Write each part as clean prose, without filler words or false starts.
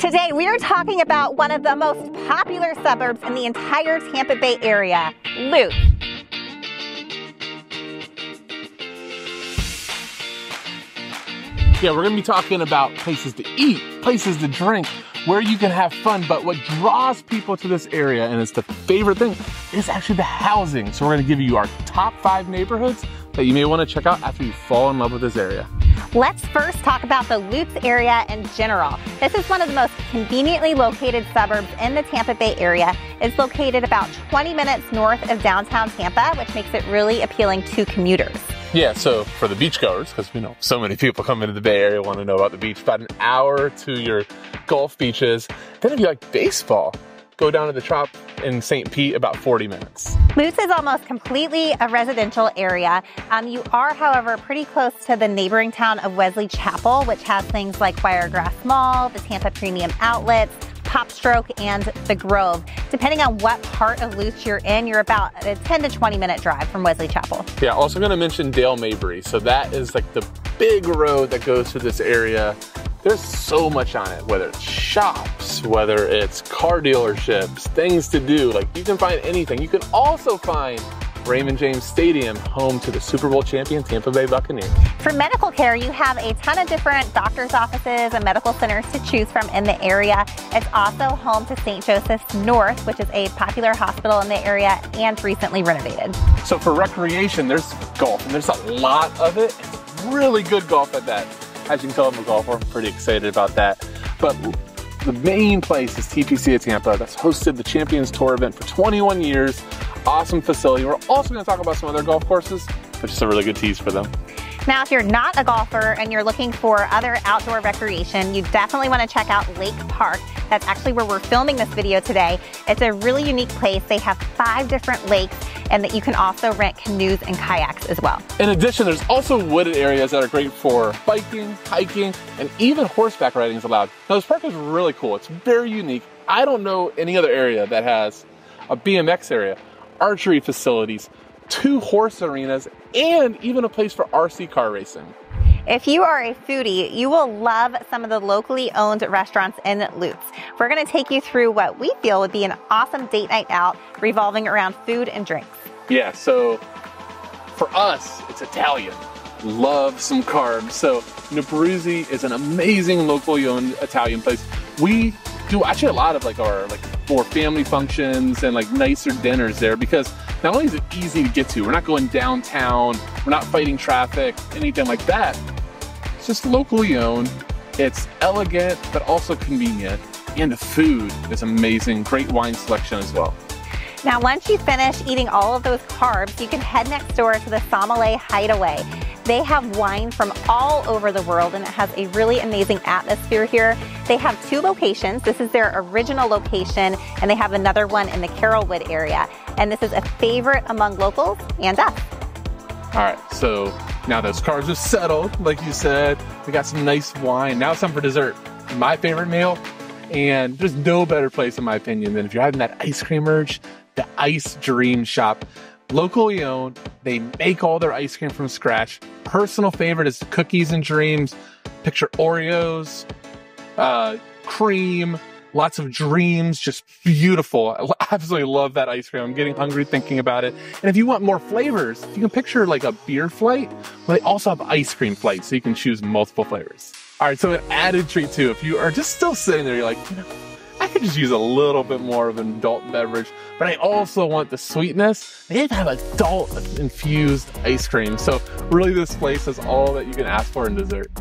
Today we are talking about one of the most popular suburbs in the entire Tampa Bay area, Lutz. Yeah, we're gonna be talking about places to eat, places to drink, where you can have fun, but what draws people to this area, and it's the favorite thing, is actually the housing. So we're gonna give you our top 5 neighborhoods that you may wanna check out after you fall in love with this area. Let's first talk about the Lutz area in general. This is one of the most conveniently located suburbs in the Tampa Bay area. It's located about 20 minutes north of downtown Tampa, which makes it really appealing to commuters. Yeah, so for the beachgoers, because we know so many people come into the Bay Area want to know about the beach, about an hour to your Gulf beaches. Then if you like baseball, go down to the Trop in St. Pete, about 40 minutes. Lutz is almost completely a residential area. You are, however, pretty close to the neighboring town of Wesley Chapel, which has things like Wiregrass Mall, the Tampa Premium Outlets, Popstroke, and the Grove. Depending on what part of Lutz you're in, you're about a 10 to 20 minute drive from Wesley Chapel. Yeah, also gonna mention Dale Mabry. So that is like the big road that goes through this area. There's so much on it, whether it's shops, whether it's car dealerships, things to do. Like you can find anything. You can also find Raymond James Stadium, home to the Super Bowl champion Tampa Bay Buccaneers. For medical care, you have a ton of different doctor's offices and medical centers to choose from in the area. It's also home to St. Joseph's North, which is a popular hospital in the area and recently renovated. So for recreation, there's golf, and there's a lot of it. It's really good golf at that. As you can tell, I'm a golfer. I'm pretty excited about that. But the main place is TPC of Tampa that's hosted the Champions Tour event for 21 years. Awesome facility. We're also going to talk about some other golf courses, which is a really good tease for them. Now, if you're not a golfer and you're looking for other outdoor recreation, you definitely want to check out Lake Park. That's actually where we're filming this video today. It's a really unique place. They have 5 different lakes, and that you can also rent canoes and kayaks as well. In addition, there's also wooded areas that are great for biking, hiking, and even horseback riding is allowed. Now, this park is really cool. It's very unique. I don't know any other area that has a BMX area, archery facilities, 2 horse arenas, and even a place for RC car racing. If you are a foodie, you will love some of the locally owned restaurants in Lutz. We're going to take you through what we feel would be an awesome date night out revolving around food and drinks. Yeah, so for us, it's Italian. Love some carbs. So Nabruzzi is an amazing locally owned Italian place. We do actually a lot of our for family functions and nicer dinners there, because not only is it easy to get to, we're not going downtown, we're not fighting traffic, anything like that. It's just locally owned. It's elegant, but also convenient. And the food is amazing. Great wine selection as well. Now, once you finish eating all of those carbs, you can head next door to the Sommelier Hideaway. They have wine from all over the world, and it has a really amazing atmosphere here. They have 2 locations. This is their original location, and they have another one in the Carrollwood area. And this is a favorite among locals and us. All right, so now those carbs are settled, like you said. We got some nice wine. Now it's time for dessert. My favorite meal, and there's no better place, in my opinion, than if you're having that ice cream urge, the Ice Dream Shop. Locally owned, they make all their ice cream from scratch. Personal favorite is the cookies and dreams. Picture Oreos, cream, lots of dreams, just beautiful. I absolutely love that ice cream. I'm getting hungry thinking about it. And if you want more flavors, you can picture a beer flight, but they also have ice cream flights, so you can choose multiple flavors. All right, so an added treat too, if you are just still sitting there, you're like, I could just use a little bit more of an adult beverage, but I also want the sweetness. They have adult infused ice cream. So really this place has all that you can ask for in dessert.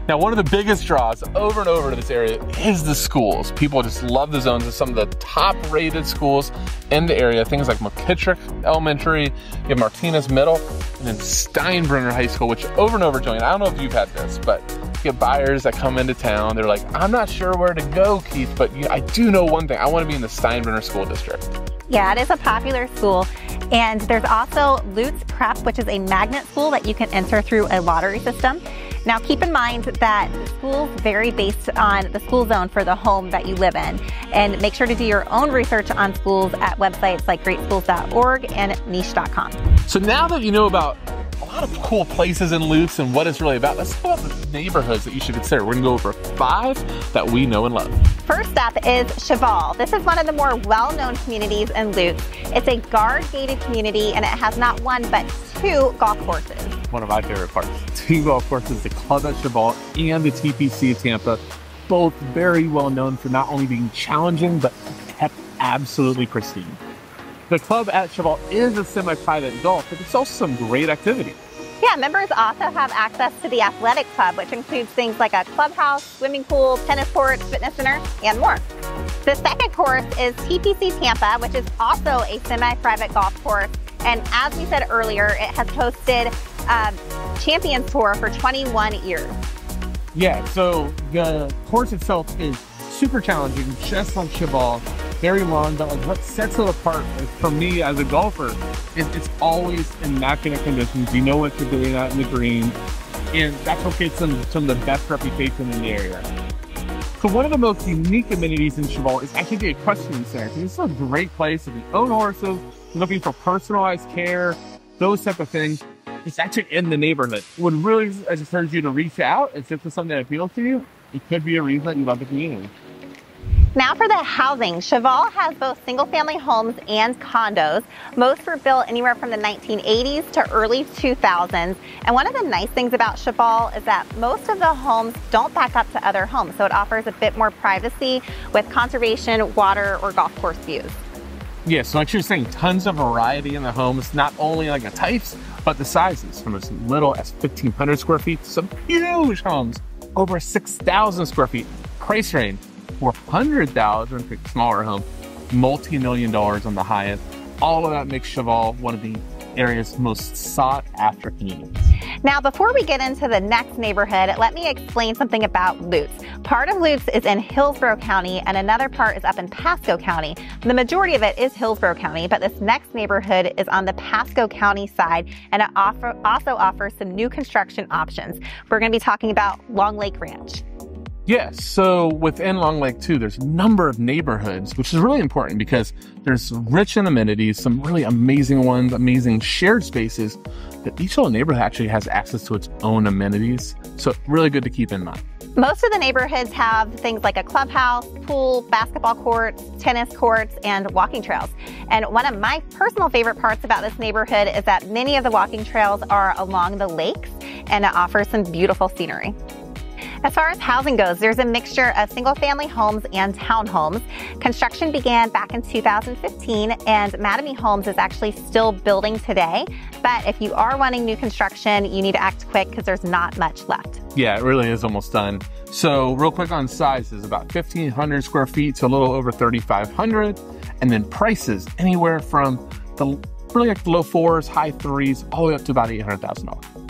Now, one of the biggest draws over and over to this area is the schools. People just love the zones of some of the top rated schools in the area. Things like McKittrick Elementary, you have Martinez Middle, and then Steinbrenner High School, which over and over, Jillian, I don't know if you've had this, but you get buyers that come into town. They're like, I'm not sure where to go, Keith, but I do know one thing. I want to be in the Steinbrenner School District. Yeah, it is a popular school. And there's also Lutz Prep, which is a magnet school that you can enter through a lottery system. Now, keep in mind that schools vary based on the school zone for the home that you live in. And make sure to do your own research on schools at websites like greatschools.org and niche.com. So now that you know about a lot of cool places in Lutz and what it's really about. Let's talk about the neighborhoods that you should consider. We're gonna go over 5 that we know and love. First up is Cheval. This is one of the more well-known communities in Lutz. It's a guard-gated community and it has not one but 2 golf courses. One of my favorite parts. 2 golf courses, the club at Cheval and the TPC Tampa, both very well known for not only being challenging, but kept absolutely pristine. The club at Cheval is a semi-private golf, but it's also some great activity. Yeah, members also have access to the athletic club, which includes things like a clubhouse, swimming pool, tennis court, fitness center, and more. The second course is TPC Tampa, which is also a semi-private golf course. And as we said earlier, it has hosted Champions Tour for 21 years. Yeah, so the course itself is super challenging, just like Cheval, very long, but like what sets it apart for me as a golfer is it's always immaculate conditions. You know what you're doing out in the green, and that's what gets them some of the best reputation in the area. So one of the most unique amenities in Cheval is actually the equestrian center. This is a great place if you own horses, looking for personalized care, those type of things. It's actually in the neighborhood. Would really encourage you to reach out if this is something that appeals to you. It could be a reason that you love the community. Now for the housing. Cheval has both single-family homes and condos. Most were built anywhere from the 1980s to early 2000s. And one of the nice things about Cheval is that most of the homes don't back up to other homes, so it offers a bit more privacy with conservation, water, or golf course views. Yeah, so like you're saying, tons of variety in the homes, not only like the types, but the sizes, from as little as 1,500 square feet to some huge homes, over 6,000 square feet. Price range, $400,000 for a smaller home, multi-million dollars on the highest. All of that makes Cheval one of the area's most sought after communities. Now, before we get into the next neighborhood, let me explain something about Lutz. Part of Lutz is in Hillsborough County and another part is up in Pasco County. The majority of it is Hillsborough County, but this next neighborhood is on the Pasco County side, and it also offers some new construction options. We're going to be talking about Long Lake Ranch. Yes, so within Long Lake too, there's a number of neighborhoods, which is really important because there's rich in amenities, some really amazing ones, amazing shared spaces, but each little neighborhood actually has access to its own amenities. So really good to keep in mind. Most of the neighborhoods have things like a clubhouse, pool, basketball courts, tennis courts, and walking trails. And one of my personal favorite parts about this neighborhood is that many of the walking trails are along the lakes, and it offers some beautiful scenery. As far as housing goes, there's a mixture of single-family homes and townhomes. Construction began back in 2015, and Mattamy Homes is actually still building today. But if you are wanting new construction, you need to act quick because there's not much left. Yeah, it really is almost done. So real quick on sizes, about 1,500 square feet to a little over 3,500. And then prices anywhere from the really like the low 4s, high 3s, all the way up to about $800,000.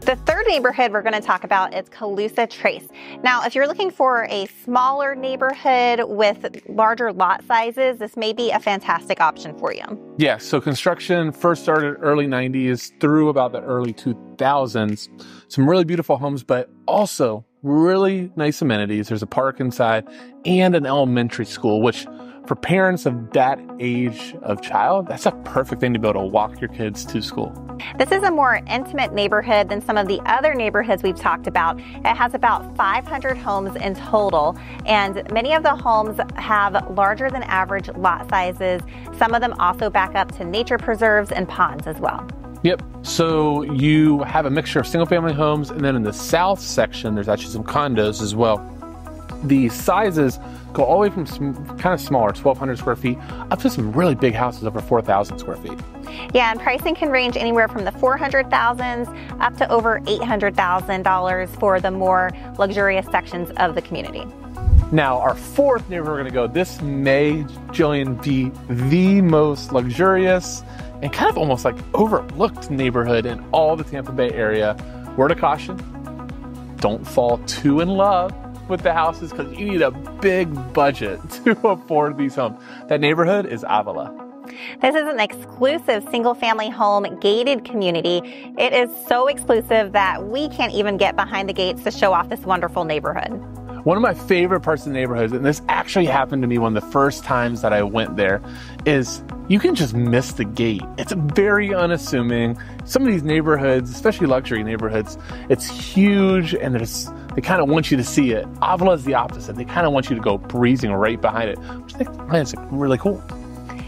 The third neighborhood we're going to talk about is Calusa Trace. Now, if you're looking for a smaller neighborhood with larger lot sizes, this may be a fantastic option for you. Yeah, so construction first started early 90s through about the early 2000s. Some really beautiful homes, but also really nice amenities. There's a park inside and an elementary school, which for parents of that age of child, that's a perfect thing to be able to walk your kids to school. This is a more intimate neighborhood than some of the other neighborhoods we've talked about. It has about 500 homes in total, and many of the homes have larger than average lot sizes. Some of them also back up to nature preserves and ponds as well. Yep, so you have a mixture of single family homes, and then in the south section, there's actually some condos as well. The sizes go all the way from some kind of smaller, 1,200 square feet, up to some really big houses over 4,000 square feet. Yeah, and pricing can range anywhere from the $400,000 up to over $800,000 for the more luxurious sections of the community. Now, our fourth neighborhood we're going to go, this may, Jillian, be the most luxurious and kind of almost like overlooked neighborhood in all the Tampa Bay area. Word of caution, don't fall too in love with the houses because you need a big budget to afford these homes. That neighborhood is Avila. This is an exclusive single-family home gated community. It is so exclusive that we can't even get behind the gates to show off this wonderful neighborhood. One of my favorite parts of the neighborhood, and this actually happened to me one of the first times that I went there, is you can just miss the gate. It's very unassuming. Some of these neighborhoods, especially luxury neighborhoods, it's huge and they kind of want you to see it. Avila is the opposite. They kind of want you to go breezing right behind it, which I think is really cool.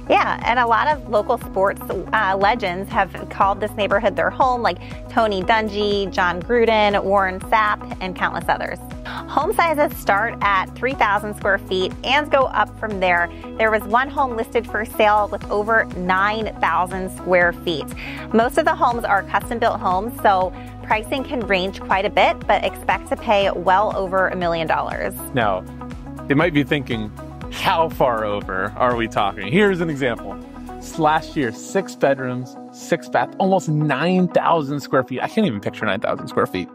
Yeah, and a lot of local sports legends have called this neighborhood their home, like Tony Dungy, John Gruden, Warren Sapp, and countless others. Home sizes start at 3,000 square feet and go up from there. There was one home listed for sale with over 9,000 square feet. Most of the homes are custom-built homes, so pricing can range quite a bit, but expect to pay well over $1 million. Now, they might be thinking, how far over are we talking? Here's an example. Last year, 6 bedrooms, 6 baths, almost 9,000 square feet. I can't even picture 9,000 square feet.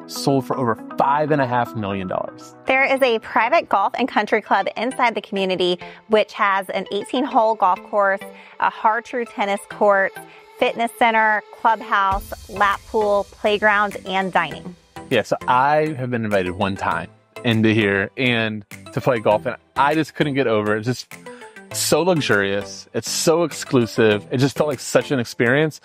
Sold for over $5.5 million. There is a private golf and country club inside the community, which has an 18-hole golf course, a hard-true tennis court, fitness center, clubhouse, lap pool, playground, and dining. Yeah, so I have been invited one time into here and to play golf, and I just couldn't get over it. It's just so luxurious. It's so exclusive. It just felt like such an experience.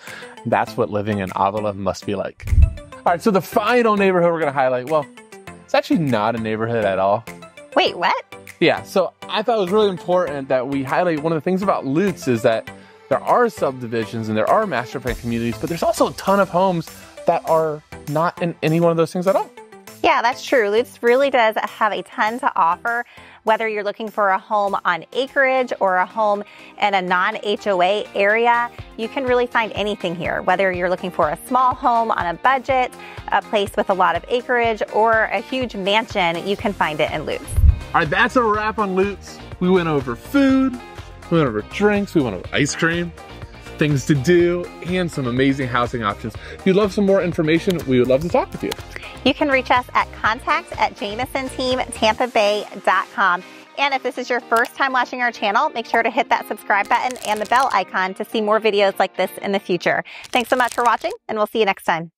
That's what living in Avila must be like. All right, so the final neighborhood we're going to highlight, well, it's actually not a neighborhood at all. Wait, what? Yeah, so I thought it was really important that we highlight one of the things about Lutz is that there are subdivisions and there are master plan communities, but there's also a ton of homes that are not in any one of those things at all. Yeah, that's true. Lutz really does have a ton to offer. Whether you're looking for a home on acreage or a home in a non-HOA area, you can really find anything here. Whether you're looking for a small home on a budget, a place with a lot of acreage, or a huge mansion, you can find it in Lutz. All right, that's a wrap on Lutz. We went over food, we went over drinks, we went over ice cream, things to do, and some amazing housing options. If you'd love some more information, we would love to talk with you. You can reach us at contact@JamisonTeamTampaBay.com. And if this is your first time watching our channel, make sure to hit that subscribe button and the bell icon to see more videos like this in the future. Thanks so much for watching, and we'll see you next time.